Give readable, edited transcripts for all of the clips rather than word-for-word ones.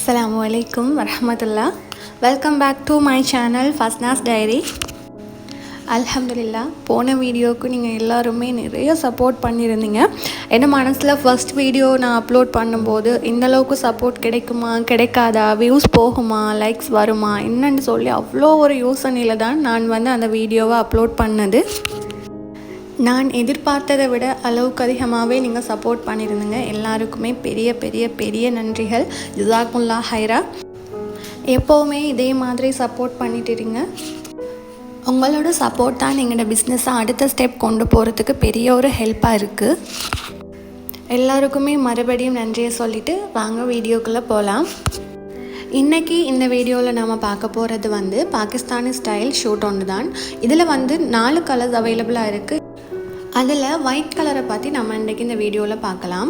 Assalamualaikum warahmatullah. Welcome back to my channel Fasna's Diary. அல்ஹம்துலில்லாஹ், போன வீடியோவுக்கு நீங்கள் எல்லாருமே நிறைய சப்போர்ட் பண்ணியிருந்தீங்க. என்ன மனசில் ஃபர்ஸ்ட் வீடியோ நான் அப்லோட் பண்ணும்போது இந்தளவுக்கு சப்போர்ட் கிடைக்குமா கிடைக்காதா, வியூஸ் போகுமா, லைக்ஸ் வருமா என்னன்னு சொல்லி அவ்வளோ ஒரு யோசனையில் தான் நான் அந்த வீடியோவை அப்லோட் பண்ணது. நான் எதிர்பார்த்ததை விட அளவுக்கு அதிகமாகவே நீங்கள் சப்போர்ட் பண்ணியிருந்தீங்க. எல்லாருக்குமே பெரிய பெரிய பெரிய நன்றிகள். ஜஸாக்குமுல்லா ஹைரா. எப்போவுமே இதே மாதிரி சப்போர்ட் பண்ணிட்டுருங்க. உங்களோட சப்போர்ட் தான் எங்களோட பிஸ்னஸை அடுத்த ஸ்டெப் கொண்டு போகிறதுக்கு பெரிய ஒரு ஹெல்ப்பாக இருக்குது. எல்லாருக்குமே மறுபடியும் நன்றியை சொல்லிவிட்டு வாங்க வீடியோக்குள்ளே போகலாம். இன்றைக்கி இந்த வீடியோவில் நாம் பார்க்க போகிறது பாகிஸ்தானி ஸ்டைல் ஷூட் ஒன்று தான். இதில் 4 கலர்ஸ் அவைலபிளாக இருக்குது. அதில் ஒயிட் கலரை பற்றி நம்ம இன்றைக்கி இந்த வீடியோவில் பார்க்கலாம்.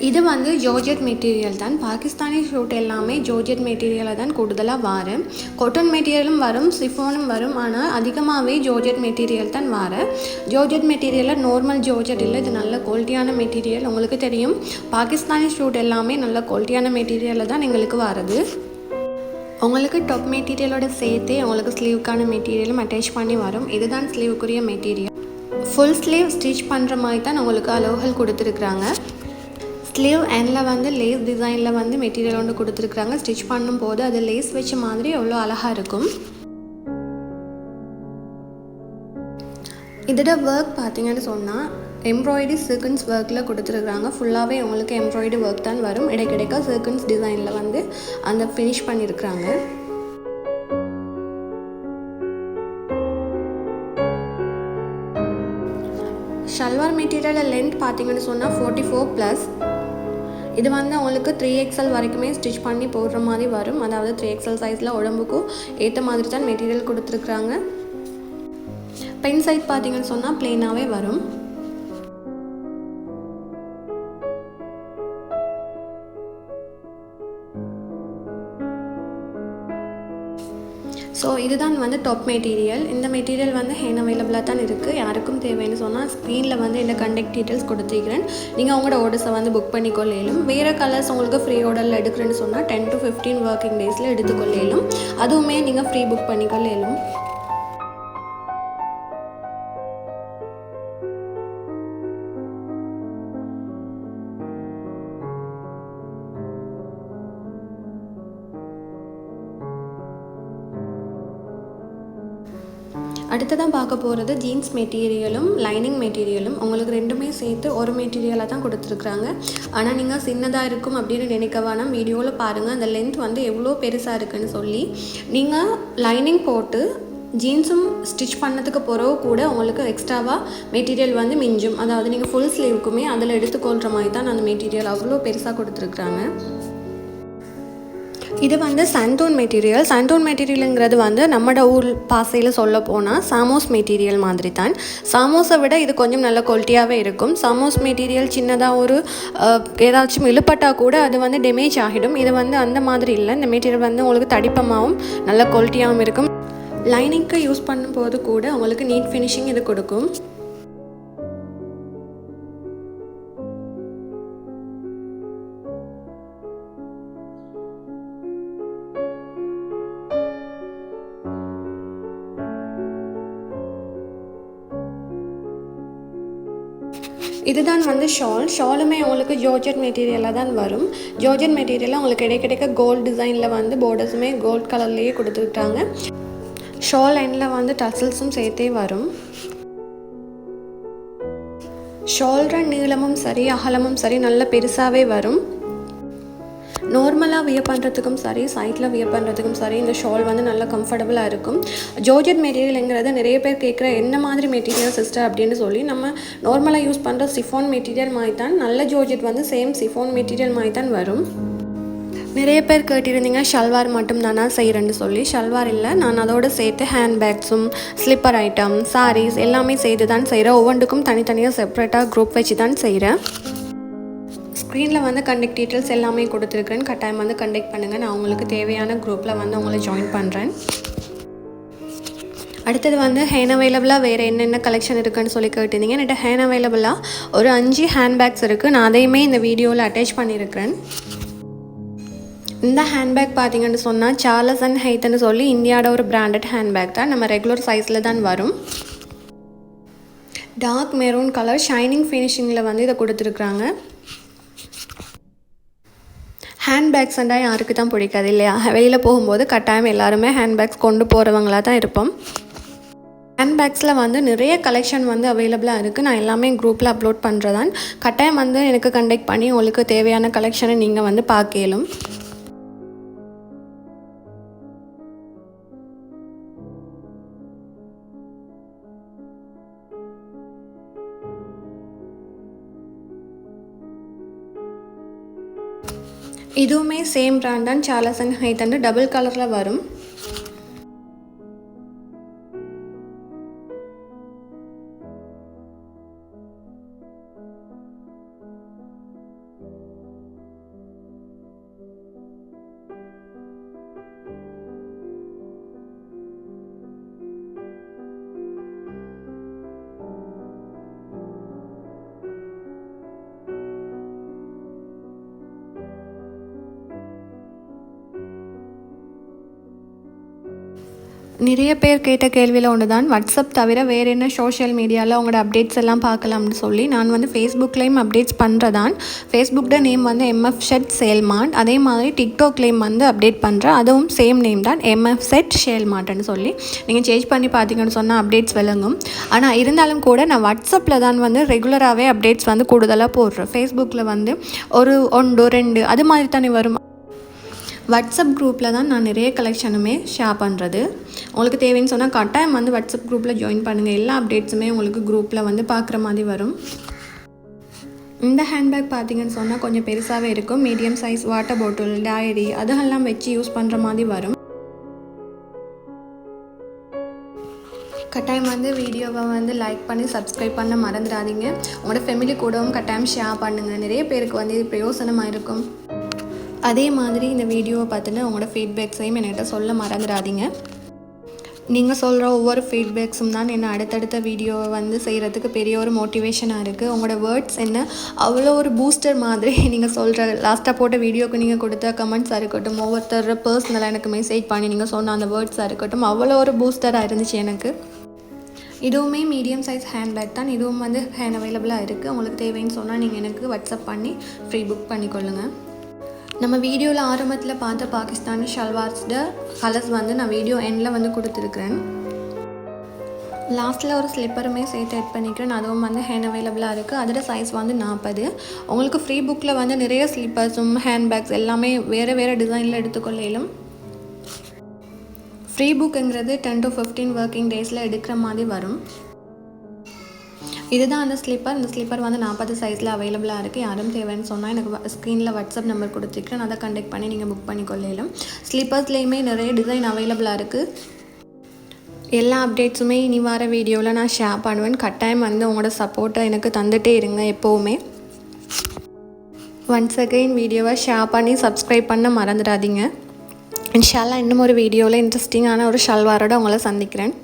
இது ஜோர்ஜெட் மெட்டீரியல் தான். பாகிஸ்தானி ஷூட் எல்லாமே ஜோர்ஜெட் மெட்டீரியலை தான் கூடுதலாக வரும். காட்டன் மெட்டீரியலும் வரும், சிஃபானும் வரும். ஆனால் அதிகமாகவே ஜோர்ஜெட் மெட்டீரியல் தான் வரும். ஜோர்ஜெட் மெட்டீரியலில் நார்மல் ஜோர்ஜெட் இல்லை, இது நல்ல குவாலிட்டியான மெட்டீரியல். உங்களுக்கு தெரியும், பாகிஸ்தானி ஷூட் எல்லாமே நல்ல குவாலிட்டியான மெட்டீரியலில் தான் எங்களுக்கு வருது. உங்களுக்கு டாப் மெட்டீரியலோட சேர்த்தே உங்களுக்கு ஸ்லீவுக்கான மெட்டீரியலும் அட்டாச் பண்ணி வரும். இதுதான் ஸ்லீவுக்குரிய மெட்டீரியல். ஃபுல் ஸ்லீவ் ஸ்டிச் பண்ணுற மாதிரி தான் உங்களுக்கு அளவுகள் கொடுத்துருக்குறாங்க. ஸ்லீவ் எண்டில் லேஸ் டிசைனில் மெட்டீரியல் ஒன்று கொடுத்துருக்குறாங்க. ஸ்டிச் பண்ணும்போது அது லேஸ் வச்ச மாதிரி எவ்வளோ அழகாக இருக்கும். இதோட ஒர்க் பார்த்தீங்கன்னு சொன்னால் எம்ப்ராய்டரி சீக்வன்ஸ் ஒர்க்கில் கொடுத்துருக்குறாங்க. ஃபுல்லாகவே உங்களுக்கு எம்ப்ராய்டரி ஒர்க் தான் வரும். இடைக்கிடைக்க சீக்வன்ஸ் டிசைனில் அந்த ஃபினிஷ் பண்ணியிருக்கிறாங்க. ஷல்வார் மெட்டீரியல் லென்த் பார்த்தீங்கன்னு சொன்னால் 44+. இது உங்களுக்கு 3XL வரைக்குமே ஸ்டிச் பண்ணி போடுற மாதிரி வரும். அதாவது 3XL சைஸில் உடம்புக்கும் ஏற்ற மாதிரி தான் மெட்டீரியல் கொடுத்துருக்குறாங்க. பென் சைட் பார்த்தீங்கன்னு சொன்னால் பிளெயினாகவே வரும். ஸோ இதுதான் டாப் மெட்டீரியல். இந்த மெட்டீரியல் ஹேன் அவைலபிளாக தான் இருக்குது. யாருக்கும் தேவைன்னு சொன்னால் ஸ்க்ரீனில் இந்த கண்டெக்ட் டீட்டெயில்ஸ் கொடுத்துருக்கிறேன். நீங்கள் உங்களோட ஆர்டர்ஸை புக் பண்ணிக்கொள்ளையிலும். வேறு கலர்ஸ் உங்களுக்கு ஃப்ரீ ஆர்டரில் எடுக்கிறேன்னு சொன்னால் 10 to 15 ஒர்க்கிங் டேஸில் எடுத்துக்கொள்ளையிலும். அதுவுமே நீங்கள் ஃப்ரீ புக் பண்ணிக்கொள்ளையிலும். அடுத்ததான் பார்க்க போகிறது ஜீன்ஸ் மெட்டீரியலும் லைனிங் மெட்டீரியலும். உங்களுக்கு ரெண்டுமே சேர்த்து ஒரு மெட்டீரியலாக தான் கொடுத்துருக்குறாங்க. ஆனால் நீங்கள் சின்னதாக இருக்கும் அப்படின்னு நினைக்க வேணாம். வீடியோவில் பாருங்கள் அந்த லென்த் எவ்வளோ பெருசாக இருக்குன்னு சொல்லி. நீங்கள் லைனிங் போட்டு ஜீன்ஸும் ஸ்டிச் பண்ணதுக்கு பிறகு கூட உங்களுக்கு எக்ஸ்ட்ராவாக மெட்டீரியல் மிஞ்சும். அதாவது நீங்கள் ஃபுல் ஸ்லீவுக்குமே அதில் எடுத்துக்கொள்கிற மாதிரி தான் அந்த மெட்டீரியல் அவ்வளோ பெருசாக கொடுத்துருக்குறாங்க. இது சாண்டோன் மெட்டீரியல். சாண்டோன் மெட்டீரியலுங்கிறது நம்மட ஊர் பாசையில் சொல்ல போனால் சாமோஸ் மெட்டீரியல் மாதிரி தான். சாமோஸை விட இது கொஞ்சம் நல்ல குவாலிட்டியாகவே இருக்கும். சாமோஸ் மெட்டீரியல் சின்னதாக ஒரு ஏதாச்சும் இழுப்பட்டால் கூட அது டேமேஜ் ஆகிடும். இது அந்த மாதிரி இல்லை. இந்த மெட்டீரியல் உங்களுக்கு தடிப்பமாகவும் நல்ல குவாலிட்டியாகவும் இருக்கும். லைனிங்க்கு யூஸ் பண்ணும்போது கூட உங்களுக்கு நீட் ஃபினிஷிங் இது கொடுக்கும். இதுதான் ஷாலுமே உங்களுக்கு ஜோர்ஜெட் மெட்டீரியலாக தான் வரும். ஜோர்ஜெட் மெட்டீரியலில் உங்களுக்கு இடைக்கிடைக்க கோல்டு டிசைனில் பார்டர்ஸுமே கோல்ட் கலர்லேயே கொடுத்துக்கிட்டாங்க. ஷால் எண்டில் டசல்ஸும் சேர்த்தே வரும். ஷால்ற நீளமும் சரி அகலமும் சரி நல்ல பெருசாகவே வரும். நார்மலாக வியர் பண்ணுறதுக்கும் சரி சைட்டில் வியர் பண்ணுறதுக்கும் சரி இந்த ஷால் நல்ல கம்ஃபர்டபுளாக இருக்கும். ஜோர்ஜெட் மெட்டீரியலுங்கிறது நிறைய பேர் கேட்குற என்ன மாதிரி மெட்டீரியல் சிஸ்டர் அப்படின்னு சொல்லி. நம்ம நார்மலாக யூஸ் பண்ணுற சிஃபான் மெட்டீரியல் மாதிரி தான் நல்ல ஜோர்ஜெட் சேம் சிஃபான் மெட்டீரியல் மாதிரி தான் வரும். நிறைய பேர் கேட்டிருந்தீங்க ஷல்வார் மட்டும் தானா செய்கிறேன்னு சொல்லி. ஷல்வார் இல்லை, நான் அதோடு சேர்த்து ஹேண்ட்பேக்ஸும் ஸ்லிப்பர் ஐட்டம் சாரீஸ் எல்லாமே செய்து தான் செய்கிறேன். ஒவ்வொன்றுக்கும் தனித்தனியாக செப்ரேட்டாக குரூப் வச்சு தான் செய்கிறேன். ஸ்க்ரீனில் கண்டெக்ட் டீட்டெயில்ஸ் எல்லாமே கொடுத்துருக்குறேன். கட்டாயம் கண்டெக்ட் பண்ணுங்கள். நான் உங்களுக்கு தேவையான குரூப்பில் உங்களை ஜாயின் பண்ணுறேன். அடுத்தது ஹேன் அவைலபிளாக வேறு என்னென்ன கலெக்ஷன் இருக்குதுன்னு சொல்லி கேட்டிருந்தீங்க. என்கிட்ட ஹேன் அவைலபிளாக ஒரு 5 ஹேண்ட்பேக்ஸ் இருக்குது. நான் அதையுமே இந்த வீடியோவில் அட்டாச் பண்ணியிருக்கிறேன். இந்த ஹேண்ட்பேக் பார்த்தீங்கன்னு சொன்னால் சார்லஸ் அண்ட் ஹைத்னு சொல்லி இந்தியாவோட ஒரு பிராண்டட் ஹேண்ட்பேக் தான். நம்ம ரெகுலர் சைஸில் தான் வரும். டார்க் மெரூன் கலர் ஷைனிங் ஃபினிஷிங்கில் வந்து இதை கொடுத்துருக்குறாங்க. ஹேண்ட்பேக்ஸ் அண்டா யாருக்கு தான் பிடிக்காது இல்லையா? வெளியில் போகும்போது கட்டாயம் எல்லாருமே ஹேண்ட்பேக்ஸ் கொண்டு போகிறவங்களாக தான் இருப்போம். ஹேண்ட்பேக்ஸில் வந்து நிறைய கலெக்ஷன் வந்து அவைலபிளாக இருக்குது. நான் எல்லாமே குரூப்பில் அப்லோட் பண்ணுறதான். கட்டாயம் வந்து எனக்கு கண்டெக்ட் பண்ணி உங்களுக்கு தேவையான கலெக்ஷனை நீங்கள் வந்து பார்க்கலும். இதுவுமே சேம் பிராண்ட் தான், சார்லஸ் அண்ட் ஹைத் வந்து டபுள் கலரில் வரும். நிறைய பேர் கேட்ட கேள்வியில் ஒன்று தான், வாட்ஸ்அப் தவிர வேறு என்ன சோஷியல் மீடியாவில் உங்களோட அப்டேட்ஸ் எல்லாம் பார்க்கலாம்னு சொல்லி. நான் வந்து ஃபேஸ்புக்லேயும் அப்டேட்ஸ் பண்ணுறதான். ஃபேஸ்புக்கோட நேம் வந்து MF Shed Sale Mart. அதே மாதிரி டிக்டாக்லேயும் வந்து அப்டேட் பண்ணுறேன். அதுவும் சேம் நேம் தான், MF Shed Sale Martன்னு சொல்லி. நீங்கள் சேஞ்ச் பண்ணி பார்த்தீங்கன்னு சொன்னால் அப்டேட்ஸ் விளங்கும். ஆனால் இருந்தாலும் கூட நான் வாட்ஸ்அப்பில் தான் வந்து ரெகுலராகவே அப்டேட்ஸ் வந்து கூடுதலாக போடுறேன். ஃபேஸ்புக்கில் வந்து ஒரு 1 2 அது மாதிரி தானே வரும். வாட்ஸ்அப் குரூப்பில் தான் நான் நிறைய கலெக்ஷனுமே ஷேர் பண்ணுறது. உங்களுக்கு தேவைன்னு சொன்னால் கட்டாயம் வந்து வாட்ஸ்அப் குரூப்பில் ஜாயின் பண்ணுங்கள். எல்லா அப்டேட்ஸுமே உங்களுக்கு குரூப்பில் வந்து பார்க்குற மாதிரி வரும். இந்த ஹேண்ட்பேக் பார்த்தீங்கன்னு சொன்னால் கொஞ்சம் பெருசாகவே இருக்கும். Medium size water bottle, diary அதெல்லாம் வச்சு யூஸ் பண்ணுற மாதிரி வரும். கட்டாயம் வந்து வீடியோவை வந்து லைக் பண்ணி சப்ஸ்கிரைப் பண்ண மறந்துடாதீங்க. உங்களோட ஃபேமிலி கூடவும் கட்டாயம் ஷேர் பண்ணுங்கள். நிறைய பேருக்கு வந்து இது பிரயோசனமாக இருக்கும். அதே மாதிரி இந்த வீடியோவை பார்த்துட்டு உங்களோட ஃபீட்பேக்ஸையும் என்கிட்ட சொல்ல மறந்துடாதீங்க. நீங்கள் சொல்கிற ஒவ்வொரு ஃபீட்பேக்ஸும் தான் என்னை அடுத்தடுத்த வீடியோவை வந்து செய்கிறதுக்கு பெரிய ஒரு மோட்டிவேஷனாக இருக்குது. உங்களோட வேர்ட்ஸ் என்ன அவ்வளோ ஒரு பூஸ்டர் மாதிரி. நீங்கள் சொல்கிற லாஸ்ட்டாக போட்ட வீடியோவுக்கு நீங்கள் கொடுத்த கமெண்ட்ஸாக இருக்கட்டும், ஒவ்வொருத்தர் பர்சனலாக எனக்கு மெசேஜ் பண்ணி நீங்கள் சொன்ன அந்த வேர்ட்ஸாக இருக்கட்டும், அவ்வளோ ஒரு பூஸ்டராக இருந்துச்சு எனக்கு. இதுவுமே மீடியம் சைஸ் ஹேண்ட்பேக் தான். இதுவும் வந்து ஹேண்ட் அவைலபிளாக இருக்குது. உங்களுக்கு தேவைன்னு சொன்னால் நீங்கள் எனக்கு வாட்ஸ்அப் பண்ணி ஃப்ரீ புக் பண்ணிக்கொள்ளுங்கள். நம்ம வீடியோவில் ஆரம்பத்தில் பார்த்த பாகிஸ்தானி ஷல்வார்ஸோட கலர்ஸ் வந்து நான் வீடியோ எண்டில் வந்து கொடுத்துருக்குறேன். லாஸ்ட்டில் ஒரு ஸ்லிப்பருமே சேர்த்து ஆட் பண்ணிக்கிறேன். அதுவும் வந்து ஹேண்ட் அவைலபிளாக இருக்குது. அதோட சைஸ் வந்து 40. உங்களுக்கு ஃப்ரீ புக்கில் வந்து நிறைய ஸ்லிப்பர்ஸும் ஹேண்ட்பேக்ஸ் எல்லாமே வேறு வேறு டிசைனில் எடுத்துக்கொள்ளும். ஃப்ரீ புக்குங்கிறது 10 to 15 ஒர்க்கிங் டேஸில் எடுக்கிற மாதிரி வரும். இதுதான் அந்த ஸ்லிப்பர். இந்த ஸ்லிப்பர் வந்து 40 சைஸில் அவைலபிளாக இருக்குது. யாரும் தேவைன்னு சொன்னால் எனக்கு ஸ்க்ரீனில் வாட்ஸ்அப் நம்பர் கொடுத்துருக்கேன். அதை கண்டெக்ட் பண்ணி நீங்கள் புக் பண்ணிக்கொள்ளலாம். ஸ்லிப்பர்ஸ்லேயுமே நிறைய டிசைன் அவைலபிளாக இருக்குது. எல்லா அப்டேட்ஸுமே இனி வர வீடியோவில் நான் ஷேர் பண்ணுவேன். கட்டாயம் வந்து உங்களோட சப்போர்ட்டை எனக்கு தந்துகிட்டே இருங்க எப்போவுமே. ஒன்ஸ் அகைன் வீடியோவை ஷேர் பண்ணி சப்ஸ்கிரைப் பண்ண மறந்துடாதீங்க. இன்ஷா அல்லாஹ் இன்னும் ஒரு வீடியோவில் இன்ட்ரெஸ்டிங்கான ஒரு ஷல்வாரோட உங்களை சந்திக்கிறேன்.